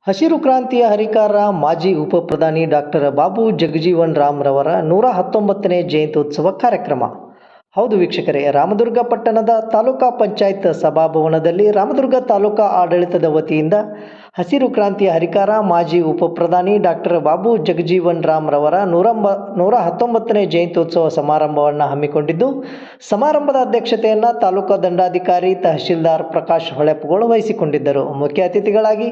ಹಸಿರು ಕ್ರಾಂತಿಯ ಹರಿಕಾರ ಮಾಜಿ ಉಪ ಪ್ರಧಾನಿ ಡಾಕ್ಟರ್ ಬಾಬು ಜಗಜೀವನ್ ರಾಮ್ ರವರ 119ನೇ ಜಯಂತ್ಯುತ್ಸವ ಕಾರ್ಯಕ್ರಮ. ಹೌದು ವೀಕ್ಷಕರೇ, ರಾಮದುರ್ಗ ಪಟ್ಟಣದ ತಾಲೂಕಾ ಪಂಚಾಯತ್ ಸಭಾಭವನದಲ್ಲಿ ರಾಮದುರ್ಗ ತಾಲೂಕಾ ಆಡಳಿತದ ವತಿಯಿಂದ ಹಸಿರು ಕ್ರಾಂತಿಯ ಹರಿಕಾರ ಮಾಜಿ ಉಪ ಪ್ರಧಾನಿ ಡಾಕ್ಟರ್ ಬಾಬು ಜಗಜೀವನ್ ರಾಮ್ ರವರ 119ನೇ ಜಯಂತ್ಯುತ್ಸವ ಸಮಾರಂಭವನ್ನು ಹಮ್ಮಿಕೊಂಡಿದ್ದು, ಸಮಾರಂಭದ ಅಧ್ಯಕ್ಷತೆಯನ್ನು ತಾಲೂಕಾ ದಂಡಾಧಿಕಾರಿ ತಹಶೀಲ್ದಾರ್ ಪ್ರಕಾಶ್ ಹೊಳೆಪುಗಳು ವಹಿಸಿಕೊಂಡಿದ್ದರು. ಮುಖ್ಯ ಅತಿಥಿಗಳಾಗಿ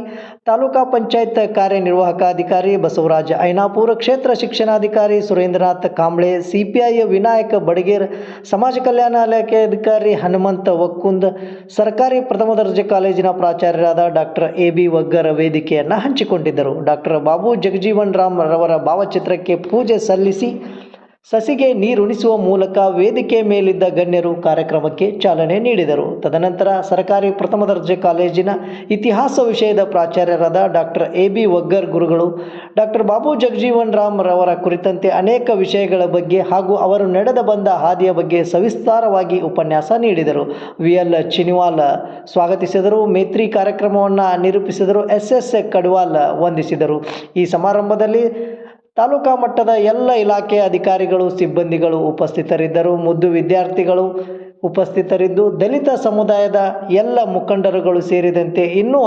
ತಾಲೂಕಾ ಪಂಚಾಯತ್ ಕಾರ್ಯನಿರ್ವಾಹಕ ಅಧಿಕಾರಿ ಬಸವರಾಜ ಐನಾಪುರ, ಕ್ಷೇತ್ರ ಶಿಕ್ಷಣಾಧಿಕಾರಿ ಸುರೇಂದ್ರನಾಥ್ ಕಾಂಬ್ಳೆ, ಸಿಪಿಐ ವಿನಾಯಕ ಬಡಗೇರ್, ಸಮಾಜ ಕಲ್ಯಾಣ ಇಲಾಖೆ ಅಧಿಕಾರಿ ಹನುಮಂತ ವಕ್ಕುಂದ್, ಸರ್ಕಾರಿ ಪ್ರಥಮ ದರ್ಜೆ ಕಾಲೇಜಿನ ಪ್ರಾಚಾರ್ಯರಾದ ಡಾಕ್ಟರ್ ಎ.ಬಿ. ವಗ್ಗರ ವೇದಿಕೆಯನ್ನು ಹಂಚಿಕೊಂಡಿದ್ದರು. ಡಾಕ್ಟರ್ ಬಾಬು ಜಗಜೀವನ್ ರಾಮ್ ರವರ ಭಾವಚಿತ್ರಕ್ಕೆ ಪೂಜೆ ಸಲ್ಲಿಸಿ ಸಸಿಗೆ ನೀರುಣಿಸುವ ಮೂಲಕ ವೇದಿಕೆ ಮೇಲಿದ್ದ ಗಣ್ಯರು ಕಾರ್ಯಕ್ರಮಕ್ಕೆ ಚಾಲನೆ ನೀಡಿದರು. ತದನಂತರ ಸರ್ಕಾರಿ ಪ್ರಥಮ ದರ್ಜೆ ಕಾಲೇಜಿನ ಇತಿಹಾಸ ವಿಷಯದ ಪ್ರಾಚಾರ್ಯರಾದ ಡಾಕ್ಟರ್ ಎ.ಬಿ. ವಗ್ಗರ್ ಗುರುಗಳು ಡಾಕ್ಟರ್ ಬಾಬು ಜಗಜೀವನ್ ರಾಮ್ ರವರ ಕುರಿತಂತೆ ಅನೇಕ ವಿಷಯಗಳ ಬಗ್ಗೆ ಹಾಗೂ ಅವರು ನಡೆದು ಬಂದ ಹಾದಿಯ ಬಗ್ಗೆ ಸವಿಸ್ತಾರವಾಗಿ ಉಪನ್ಯಾಸ ನೀಡಿದರು. ವಿ.ಎಲ್. ಚಿನಿವಾಲ್ ಸ್ವಾಗತಿಸಿದರು. ಮೇತ್ರಿ ಕಾರ್ಯಕ್ರಮವನ್ನು ನಿರೂಪಿಸಿದರು. ಎಸ್.ಎಸ್. ಕಡ್ವಾಲ್ ವಂದಿಸಿದರು. ಈ ಸಮಾರಂಭದಲ್ಲಿ ತಾಲೂಕಾ ಮಟ್ಟದ ಎಲ್ಲ ಇಲಾಖೆಯ ಅಧಿಕಾರಿಗಳು, ಸಿಬ್ಬಂದಿಗಳು ಉಪಸ್ಥಿತರಿದ್ದರು. ಮುದ್ದು ವಿದ್ಯಾರ್ಥಿಗಳು ಉಪಸ್ಥಿತರಿದ್ದು, ದಲಿತ ಸಮುದಾಯದ ಎಲ್ಲ ಮುಖಂಡರುಗಳು ಸೇರಿದಂತೆ ಇನ್ನೂ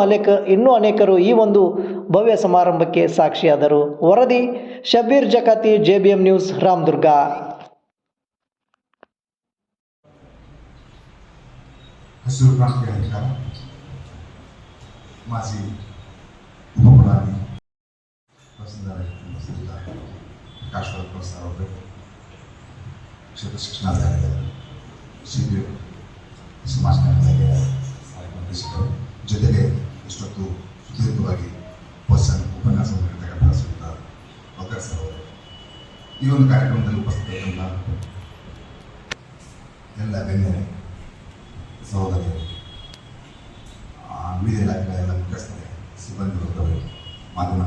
ಅನೇಕರು ಈ ಒಂದು ಭವ್ಯ ಸಮಾರಂಭಕ್ಕೆ ಸಾಕ್ಷಿಯಾದರು. ವರದಿ ಶಬೀರ್ ಜಕಾತಿ, JBM ನ್ಯೂಸ್, ರಾಮದುರ್ಗ. ಹಸಿರು ಕ್ರಾಂತಿಯ ಹರಿಕಾರ ಮಾಜಿ ಉಪ ಪ್ರಧಾನಿ ಪ್ರಕಾಶ್ ಸರ್ ಅವರು, ಕ್ಷೇತ್ರ ಶಿಕ್ಷಣಾಧಿಕಾರಿಗಳು, CPO ಸಮಾಜ ಕಲ್ಯಾಣ ಕಾರ್ಯಕ್ರಮಿಸಿದರು. ಜೊತೆಗೆ ಇಷ್ಟೊತ್ತು ಸುದೀರ್ಘವಾಗಿ ಉಪನ್ಯಾಸ ನೀಡತಕ್ಕಂಥ ಶ್ರೀಯುತ ವಗ್ಗರ್ ಸರ್ ಅವರು, ಈ ಒಂದು ಕಾರ್ಯಕ್ರಮದಲ್ಲಿ ಉಪಸ್ಥಿತರಿದ್ದ ಎಲ್ಲ ಗಣ್ಯರೇ, ಸಹೋದರಿಯರು, ವಿವಿಧ ಇಲಾಖೆಗಳ ಎಲ್ಲ ಮುಖ್ಯಸ್ಥರೇ, ಸಿಬ್ಬಂದಿ ವರ್ಗಗಳು, ಮಾಧ್ಯಮ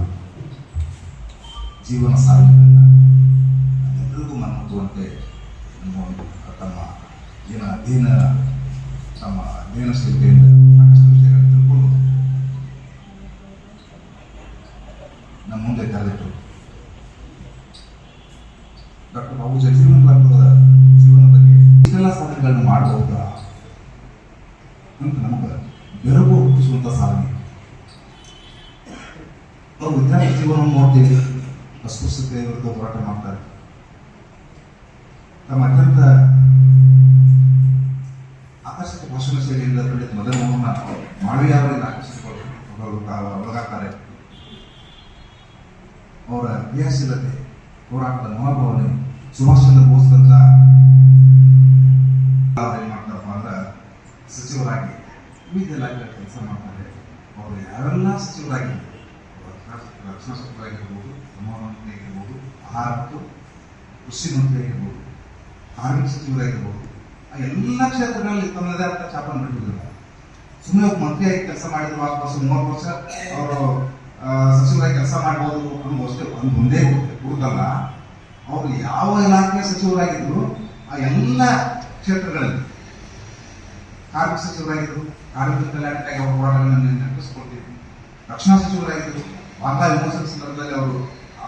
ಜೀವನ ಸಾಧನೆಗಳನ್ನ ಎಲ್ಲರಿಗೂ ಮನಮುಟ್ಟುವಂತೆ ತಮ್ಮ ಅಧ್ಯಯನಶೀಲತೆಯಿಂದ ಸಾಕಷ್ಟು ವಿಷಯಗಳನ್ನು ತಿಳ್ಕೊಂಡು ನಮ್ಮ ಮುಂದೆ ತೆರೆದಿಟ್ಟು ಡಾಕ್ಟರ್ ಬಾಬು ಜಗಜೀವನ್ ರಾಮ್ ಅವರ ಜೀವನ ಬಗ್ಗೆ ಇಷ್ಟೆಲ್ಲ ಸಾಧನೆಗಳನ್ನು ಮಾಡಬಹುದಾ ಅಂತ ನಮಗೆ ಬೆರಗು ಹುಟ್ಟಿಸುವಂಥ ಸಾಧನೆ. ಅವರು ವಿದ್ಯಾರ್ಥಿ ಜೀವನವನ್ನು ನೋಡ್ತೀವಿ, ಅಸ್ಪೃಶ್ಯತೆ ವಿರುದ್ಧ ಹೋರಾಟ ಮಾಡ್ತಾರೆ. ತಮ್ಮ ಅತ್ಯಂತ ಆಕರ್ಷಕ ಭಾಷಣ ಶೈಲಿಯಿಂದ ಪಂಡಿತ ಮದನ್ ಮೋಹನ ಮಾಳವೀಯ ಅವರಿಂದ ಒಳಗಾಗ್ತಾರೆ. ಅವರ ಕ್ರಿಯಾಶೀಲತೆ, ಹೋರಾಟದ ಮನೋಭಾವನೆ, ಸುಭಾಷ್ ಚಂದ್ರ ಬೋಸ್ ಅಂತ ಏನ್ ಮಾಡ್ತಾರಪ್ಪ ಅಂದ್ರೆ ಸಚಿವರಾಗಿ ವಿವಿಧ ಇಲಾಖೆಗಳ ಕೆಲಸ ಮಾಡ್ತಾರೆ. ಅವರು ಯಾವೆಲ್ಲ ಸಚಿವರಾಗಿ, ರಕ್ಷಣಾ ಸಚಿವರಾಗಿರ್ಬೋದು, ಸಂವಹನ ಮಂತ್ರಿ ಆಗಿರ್ಬೋದು, ಆಹಾರ ಮತ್ತು ಕೃಷಿ ಮಂತ್ರಿ ಆಗಿರ್ಬೋದು, ಕಾರ್ಮಿಕ ಸಚಿವರಾಗಿರ್ಬೋದು, ಆ ಎಲ್ಲ ಕ್ಷೇತ್ರಗಳಲ್ಲಿ ತಮ್ಮದೇ ಆದ ಛಾಪನ್ನು ಬಿಟ್ಟಿದ್ದಾರೆ. ಸುಮ್ಮನೆ ಒಬ್ಬ ಮಂತ್ರಿಯಾಗಿ ಕೆಲಸ ಮಾಡಿದ್ರು 20 ವರ್ಷ 30 ವರ್ಷ ಅವರು ಸಚಿವರಾಗಿ ಕೆಲಸ ಮಾಡ್ಬೋದು ಅನ್ನೋ ಅಷ್ಟೇ ಒಂದೇ ಗುರುತಲ್ಲ. ಅವರು ಯಾವ ಇಲಾಖೆಯ ಸಚಿವರಾಗಿದ್ರು ಆ ಎಲ್ಲ ಕ್ಷೇತ್ರಗಳಲ್ಲಿ, ಕಾರ್ಮಿಕ ಸಚಿವರಾಗಿದ್ರು ಕಾರ್ಮಿಕ ಕಲ್ಯಾಣಕ್ಕಾಗಿ ಅವರ ಹೋರಾಟಗಳನ್ನು ನೆನಪಿಸ್ಕೊಳ್ತೀವಿ. ರಕ್ಷಣಾ ಸಚಿವರಾಗಿದ್ರು ವಾರ್ತಾ ವಿಮೋಚನೆ ಸಂದರ್ಭದಲ್ಲಿ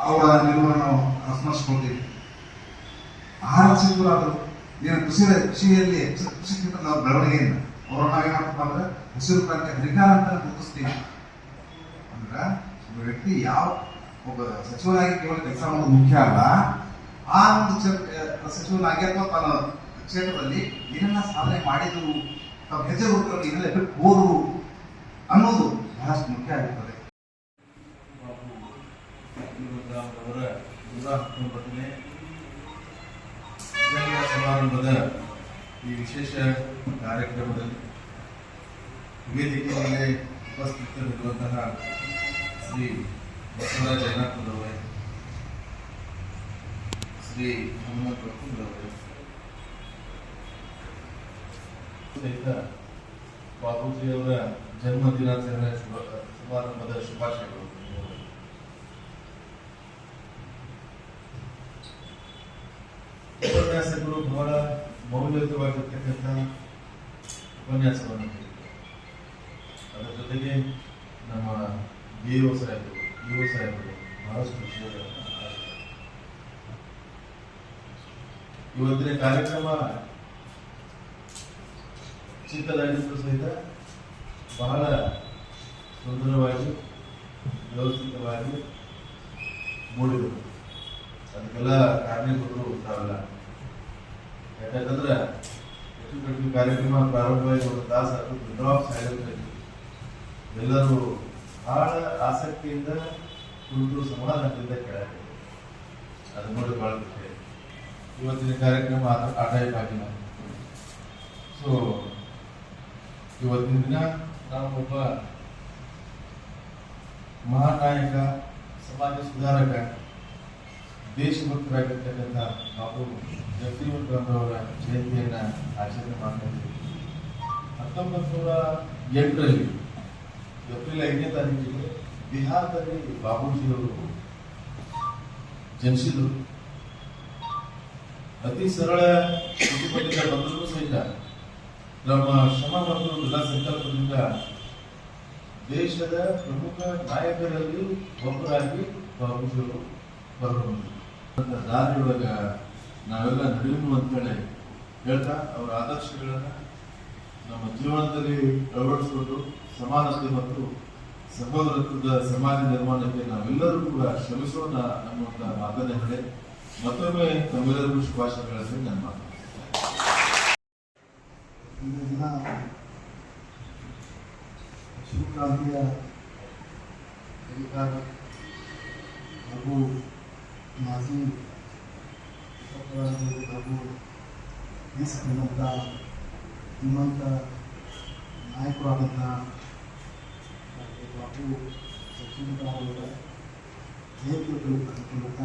ಅವರ ನಿಲುವನ್ನು ನಾವು ಸ್ಮರಿಸ್ಕೊಳ್ತೀವಿ. ಆಹಾರ ಸಚಿವರಾದರು, ಏನು ಕೃಷಿಯಲ್ಲಿ ಕೃಷಿ ಕ್ಷೇತ್ರದ ಬೆಳವಣಿಗೆಯಿಂದ ಅವರನ್ನ ಏನಾಗ್ತಪ್ಪ ಅಂದ್ರೆ ಹಸಿರು ಕ್ರಾಂತಿ ಹರಿಕಾರ ಅಂತ ಗುರುತಿಸ್ತೀವಿ. ಅಂದ್ರೆ ಒಬ್ಬ ವ್ಯಕ್ತಿ ಒಬ್ಬ ಸಚಿವನಾಗಿ ಕೇವಲ ಕೆಲಸ ಮಾಡೋದು ಮುಖ್ಯ ಅಲ್ಲ, ಆ ಒಂದು ಸಚಿವನಾಗಿ ಅಥವಾ ತನ್ನ ಕ್ಷೇತ್ರದಲ್ಲಿ ಏನೆಲ್ಲ ಸಾಧನೆ ಮಾಡಿದ್ರು, ತಮ್ಮ ಹೆಜ್ಜೆ ಗುರುತುಗಳನ್ನು ಏನೆಲ್ಲ ಬಿಟ್ಟು ಹೋದ್ರು ಅನ್ನೋದು ಬಹಳಷ್ಟು ಮುಖ್ಯ ಆಗಿರ್ತದೆ. ಅವರ 119ನೇ ಜನ್ಮ ಸಮಾರಂಭದ ಈ ವಿಶೇಷ ಕಾರ್ಯಕ್ರಮದಲ್ಲಿ ವೇದಿಕೆ ಮೇಲೆ ಉಪಸ್ಥಿತರಿರುವಂತಹ ಶ್ರೀ ಬಸವರಾಜ ಐನಾಪುರವರೇ, ಶ್ರೀ ಹನುಮಂತ ವಕ್ಕುಂದ್ರವರೇ ಸಹಿತ ಬಾಬೂಜಿಯವರ ಜನ್ಮ ದಿನಾಚರಣೆ ಸಮಾರಂಭದ ಶುಭಾಶಯಗಳು. ಉಪನ್ಯಾಸಕರು ಬಹಳ ಮೌಲ್ಯಯುತವಾಗಿರ್ತಕ್ಕಂಥ ಉಪನ್ಯಾಸವನ್ನು ನೀಡಿದ್ದಾರೆ. ಅದರ ಜೊತೆಗೆ ನಮ್ಮ ಎ.ಒ. ಸಾಹೇಬರು, ಇ.ಒ. ಸಾಹೇಬರು ಬಹಳಷ್ಟು ವಿಷಯಗಳನ್ನು ಇವತ್ತಿನ ಕಾರ್ಯಕ್ರಮ ಚಿಕ್ಕದಾಗಿದ್ದು ಸಹಿತ ಬಹಳ ಸುಂದರವಾಗಿ ವ್ಯವಸ್ಥಿತವಾಗಿ ಮೂಡಿದರು. ಅದಕ್ಕೆಲ್ಲ ಕಾರಣೀಭೂತರು ತಾವೆಲ್ಲ. ಯಾಕಂದ್ರೆ ಹೆಚ್ಚು ಕಡಿಮೆ ಕಾರ್ಯಕ್ರಮ ಪ್ರಾರಂಭವಾಗಿ ಒಂದು ತಾಸು ಆಗುತ್ತೆ, ಡ್ರಾಪ್ ಸೈಲೆಂಟ್ ಆಗಿ ಎಲ್ಲರೂ ಬಹಳ ಆಸಕ್ತಿಯಿಂದ ಕುಳಿತು ಸಮಾಧಾನದಿಂದ ಕೇಳಕ್ಕೆ ಅದು ನೋಡಿ ಬಹಳ ಖುಷಿ. ಇವತ್ತಿನ ಕಾರ್ಯಕ್ರಮ ಆ ಟೈಪ್ ಆಗಿಲ್ಲ. ಸೊ ಇವತ್ತಿನ ದಿನ ನಾವು ಒಬ್ಬ ಮಹಾನಾಯಕ, ಸಮಾಜ ಸುಧಾರಕ, ದೇಶಭಕ್ತರಾಗಿರ್ತಕ್ಕಂಥ ಬಾಬು ಜಗಜೀವನ್ ರಾಮ್ ಅವರ ಜಯಂತಿಯನ್ನ ಆಚರಣೆ ಮಾಡ್ತಾ ಇದ್ದೀವಿ. 1908ರಲ್ಲಿ ಏಪ್ರಿಲ್ 5ನೇ ತಾರೀಕಿಗೆ ಬಿಹಾರದಲ್ಲಿ ಬಾಬೂಜಿಯವರು ಜನಿಸಿದರು. ಅತಿ ಸರಳ ಕುಟುಂಬದಿಂದ ಬಂದರೂ ಸಹಿತ ನಮ್ಮ ಶ್ರಮ ಮತ್ತು ದೃಢ ಸಂಕಲ್ಪದಿಂದ ದೇಶದ ಪ್ರಮುಖ ನಾಯಕರಲ್ಲಿ ಒಬ್ಬರಾಗಿ ಬಾಬೂಜಿಯವರು ಹೊರಬಂದರು. ದಾರಿಯೊಳಗ ನಾವೆಲ್ಲ ನಡೆಯುವುದು ಅಂತೇಳಿ ಹೇಳ್ತಾ ಅವರ ಆದರ್ಶಗಳನ್ನ ನಮ್ಮ ಜೀವನದಲ್ಲಿ ಅಳವಡಿಸಿಕೊಂಡು ಸಮಾನತೆ ಮತ್ತು ಸಹೋದರತ್ವದ ಸಮಾಜ ನಿರ್ಮಾಣಕ್ಕೆ ನಾವೆಲ್ಲರೂ ಕೂಡ ಶ್ರಮಿಸೋಣ ಅನ್ನುವಂಥ ಮಾತನ್ನೇ ಹೇಳಿ ಮತ್ತೊಮ್ಮೆ ತಮ್ಮೆಲ್ಲರಿಗೂ ಶುಭಾಶಯಗಳನ್ನು ನಾನು ಮಾಡ್ತೀನಿ. ಇಂದಿನ ದಿನ ಶಿವಕ್ರಾಂತಿಯ ಅಧಿಕಾರ ಹಾಗೂ ಮಾಜಿ ಹಾಗೂ ದೇಶಕ್ಕಂಥ ಶ್ರೀಮಂತ ನಾಯಕರಾದಂಥ ಬಾಬು ಜಗಜೀವನ್ ರಾಮ್ ಅವರ ಜಯಂತಿಯನ್ನು ಮೂಲಕ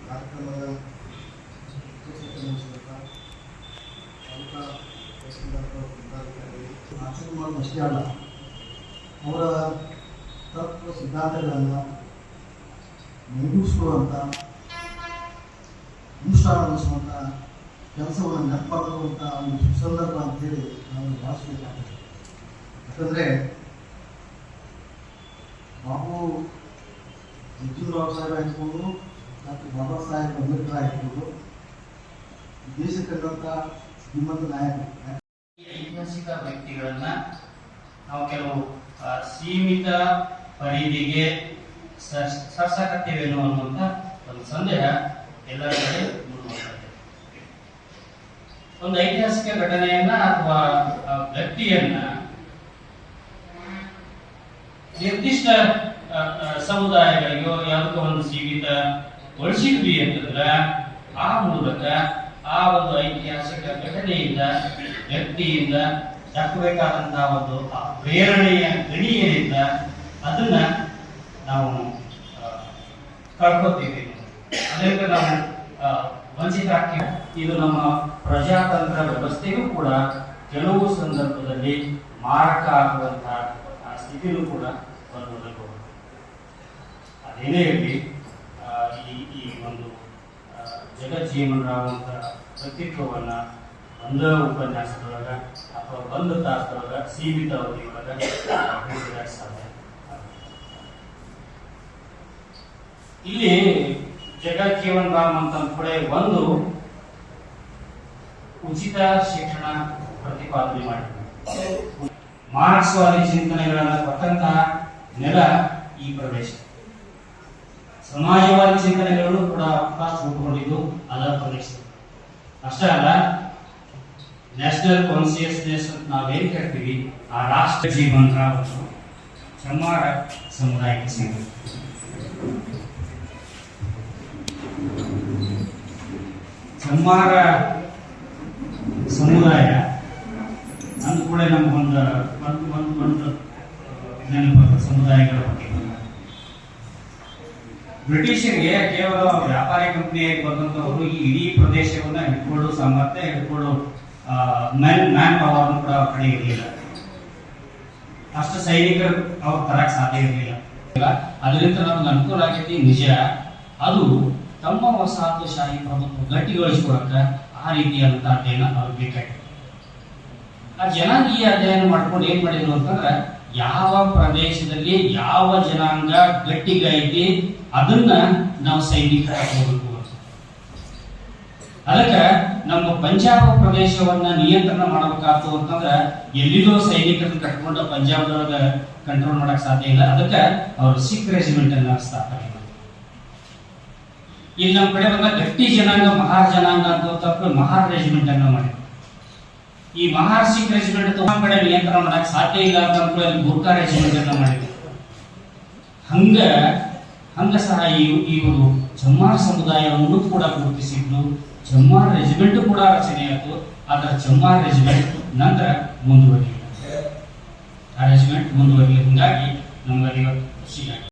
ಕಾರ್ಯಕ್ರಮದ ಆಚರಣೆ ಮಾಡೋದು ಅಷ್ಟೇ ಅಲ್ಲ, ಅವರ ತತ್ವ ಸಿದ್ಧಾಂತಗಳನ್ನು ಮೈಗೂಡಿಸ್ಕೊಳ್ಳುವಂಥ, ಅನುಷ್ಠಾನಗೊಳಿಸುವಂಥ ಕೆಲಸವನ್ನು ನೆನಪಾಗುವಂಥ ಒಂದು ಸುಸಂದರ್ಭ ಅಂತೇಳಿ ನಾವು ಭಾವಿಸಬೇಕಾಗ್ತದೆ. ಯಾಕಂದರೆ ಬಾಬು ಜಗಜೀವನ್ ರಾಮ್ ಸಾಹೇಬ್ ಆಗಿರ್ಬೋದು, ಡಾಕ್ಟರ್ ಬಾಬಾ ಸಾಹೇಬ್ ಅಂಬೇಡ್ಕರ್ ಆಗಿರ್ಬೋದು, ದೇಶಕ್ಕಂಥ ಶ್ರೀಮಂತ ನಾಯಕ. ಐತಿಹಾಸಿಕ ವ್ಯಕ್ತಿಗಳನ್ನ ನಾವು ಕೆಲವು ಸೀಮಿತ ಪರಿಧಿಗೆ ಸರ್ಸಕತ್ತೇವೇನೋ ಅನ್ನುವಂಥ ಒಂದು ಸಂದೇಹ ಎಲ್ಲರ ಕಡೆ ಮೂಡುವಂಥದ್ದು. ಒಂದು ಐತಿಹಾಸಿಕ ಘಟನೆಯನ್ನ ಅಥವಾ ವ್ಯಕ್ತಿಯನ್ನ ನಿರ್ದಿಷ್ಟ ಸಮುದಾಯಗಳಿಗೋ ಯಾವುದಕ್ಕೋ ಒಂದು ಸೀಮಿತಗೊಳಿಸಿದ್ವಿ ಅಂತಂದ್ರೆ ಆ ಮೂಲಕ ಆ ಒಂದು ಐತಿಹಾಸಿಕ ಘಟನೆಯಿಂದ ವ್ಯಕ್ತಿಯಿಂದ ದಕ್ಕಬೇಕಾದಂತಹ ಒಂದು ಪ್ರೇರಣೆಯ ಗಣಿ ಏನಿಲ್ಲ ಅದನ್ನ ನಾವು ಕಳ್ಕೊತೀವಿ. ಅದರಿಂದ ನಾವು ವಂಚಿತ ಆಗ್ತೀವಿ. ಇದು ನಮ್ಮ ಪ್ರಜಾತಂತ್ರ ವ್ಯವಸ್ಥೆಯೂ ಕೂಡ ಕೆಲವು ಸಂದರ್ಭದಲ್ಲಿ ಮಾರಕ ಆಗುವಂತಹ ಸ್ಥಿತಿಯೂ ಕೂಡ ಬಂದೊದಗಬಹುದು. ಅದೇನೇ ಇರಲಿ, ಈ ಒಂದು ಜಗಜೀವನ್ ರಾಮ್ ಅಂತ ವ್ಯಕ್ತಿತ್ವವನ್ನು ಒಂದ ಉಪನ್ಯಾಸದೊಳಗ ಅಥವಾ ಒಂದು ತಾಸದೊಳಗ ಸೀಮಿತ ಅವಧಿಯೊಳಗ ಸಾಧ್ಯ. ಇಲ್ಲಿ ಜಗಜೀವನ್ ರಾಮ್ ಅಂತ ಕೂಡ ಒಂದು ಉಚಿತ ಶಿಕ್ಷಣ ಪ್ರತಿಪಾದನೆ ಮಾಡಿದ್ದಾರೆ. ಮಾರ್ಕ್ಸ್ವಾದಿ ಚಿಂತನೆಗಳನ್ನು ಕೊಟ್ಟಂತಹ ನೆಲ ಈ ಪ್ರದೇಶ. ಸಮಾಜವಾದಿ ಚಿಂತನೆಗಳನ್ನು ಕೂಡ ಫಸ್ಟ್ ಹುಟ್ಟುಕೊಂಡಿದ್ದು ಅದರ ಪ್ರದೇಶ. ಅಷ್ಟೇ ಅಲ್ಲ, ನ್ಯಾಷನಲ್ ಕಾನ್ಸಿಯಸ್ನೆಸ್ ಅಂತ ನಾವೇನು ಹೇಳ್ತೀವಿ, ಆ ರಾಷ್ಟ್ರ ಜೀವನ್ ರಾಮ್ ಚಮ್ಮಾರ ಸಮುದಾಯಕ್ಕೆ ಸೇರಿದೆ. ಚಮ್ಮಾರ ಸಮುದಾಯ ಅಂದ ಕೂಡ ನಮಗೊಂದು ನೆನಪು ಸಮುದಾಯಗಳ ಬಗ್ಗೆ. ಬ್ರಿಟಿಷರಿಗೆ ಕೇವಲ ವ್ಯಾಪಾರಿ ಕಂಪನಿಯಾಗಿ ಬಂದಂತವರು ಈ ಇಡೀ ಪ್ರದೇಶವನ್ನ ಹಿಡ್ಕೊಳ್ಳೋ ಸಾಮರ್ಥ್ಯ, ಹಿಡ್ಕೊಳ್ಳೋ ಮ್ಯಾನ್ ಪವರ್ ಕೂಡ ಅವ್ರ ಕಡೆ ಇರಲಿಲ್ಲ. ಅಷ್ಟು ಸೈನಿಕರು ಅವ್ರ ತರಕ್ ಸಾಧ್ಯ ಇರಲಿಲ್ಲ. ಅದರಿಂದ ನಮ್ಗೆ ಅನುಕೂಲ ಆಗೈತಿ ನಿಜ. ಅದು ತಮ್ಮ ವಸಾಹತುಶಾಹಿ ಪ್ರಭುತ್ವ ಗಟ್ಟಿಗೊಳಿಸ್ಕೊಳಕ ಆ ರೀತಿಯಾದಂತ ಅಧ್ಯಯನ ಅವ್ರಿಗೆ ಬೇಕಾಗಿತ್ತು. ಆ ಜನ ಈ ಅಧ್ಯಯನ ಮಾಡ್ಕೊಂಡು ಏನ್ ಮಾಡಿದ್ರು ಅಂತಂದ್ರೆ ಯಾವ ಪ್ರದೇಶದಲ್ಲಿ ಯಾವ ಜನಾಂಗ ಗಟ್ಟಿಗೈತಿ ಅದನ್ನ ನಾವು ಸೈನಿಕ ಹಾಕಬೇಕು. ಅದಕ್ಕೆ ನಮ್ಮ ಪಂಜಾಬ್ ಪ್ರದೇಶವನ್ನ ನಿಯಂತ್ರಣ ಮಾಡಬೇಕಾಯ್ತು ಅಂತಂದ್ರ ಎಲ್ಲಿದೋ ಸೈನಿಕರನ್ನ ಕಟ್ಕೊಂಡು ಪಂಜಾಬ್ದೊಳಗ ಕಂಟ್ರೋಲ್ ಮಾಡಕ್ ಸಾಧ್ಯ ಇಲ್ಲ. ಅದಕ್ಕೆ ಅವರು ಸಿಖ್ ರೆಜಿಮೆಂಟ್ ಅನ್ನ ಸ್ಥಾಪನೆ ಮಾಡಿದ್ರು. ಇಲ್ಲಿ ನಮ್ಮ ಕಡೆ ಬಂದ ಗಟ್ಟಿ ಜನಾಂಗ ಮಹಾರ್ ಜನಾಂಗ ಅಂತ ಮಹಾರ್ ರೆಜಿಮೆಂಟ್ ಅನ್ನ ಮಾಡಿದ್ರು. ಈ ಮಹಾರ್ ಸಿಖ್ ರೆಜಿಮೆಂಟ್ ನಮ್ಮ ಕಡೆ ನಿಯಂತ್ರಣ ಮಾಡಕ್ ಸಾಧ್ಯ ಇಲ್ಲ ಅಂತ ಗೂರ್ಖಾ ರೆಜಿಮೆಂಟ್ ಅನ್ನ ಮಾಡಿದ್ರು. ಹಂಗ ಸಹ ಇವರು ಜಮ್ಮಾರ್ ಸಮುದಾಯವನ್ನು ಕೂಡ ಗುರುತಿಸಿದ್ರು. ಜಮ್ಮಾರ್ ರೆಜಿಮೆಂಟ್ ಕೂಡ ರಚನೆ ಆಯಿತು. ಆದ್ರೆ ಜಮ್ಮಾರ್ ರೆಜಿಮೆಂಟ್ ನಂತರ ಮುಂದುವರಿಲಿಲ್ಲ. ಆ ರೆಜಿಮೆಂಟ್ ಮುಂದುವರಿಲಿಲ್ಲ. ಹಿಂಗಾಗಿ ನಮ್ಗೆ ಇವತ್ತು ಖುಷಿ ಆಗಿದೆ.